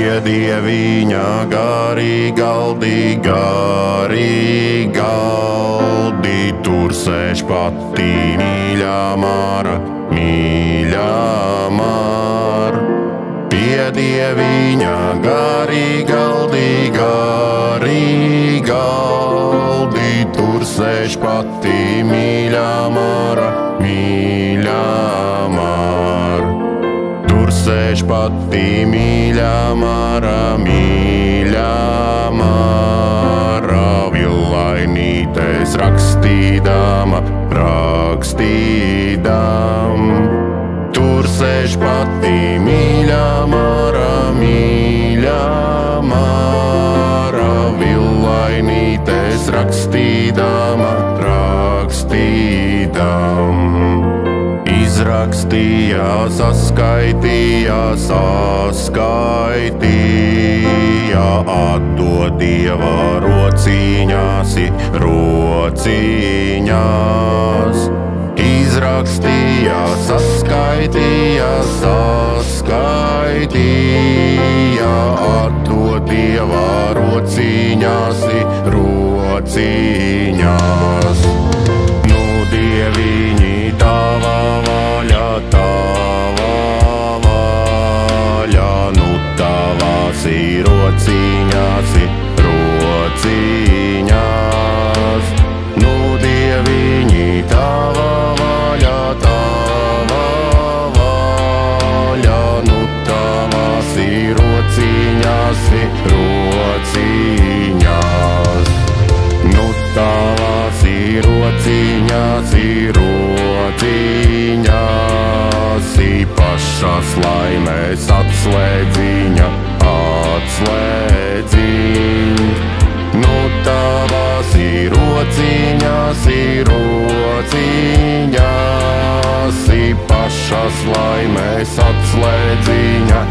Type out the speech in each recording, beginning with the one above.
pie dieviņa garī galdi, tur sēž pati mīļā Māra, pie dieviņa garī galdi, tur sēž pati mīļā Māra, tur sēž pati mīļā Māra, villainītes rakstīdama, tur sēž pati mīļā Māra, villainītes rakstīdama, izrakstīja, saskaitīja, atdod Dieva rociņās, izrakstīja, saskaitīja, atdod Dieva rociņās, Nu, dieviņi, tava vaļa, nu tavās rociņās, nu, dieviņi, tava vaļa, nu tavās rociņās, nu tavās rociņās, pašas laimēs atslēdziņa, nu tavās rociņās, pašas laimēs atslēdziņa,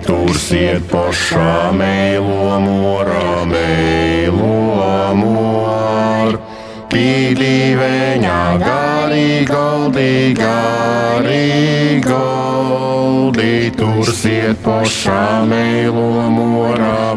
tur siet pošā meilo mor, pīdīveņā garī goldi, tur siet pošā meilo mora,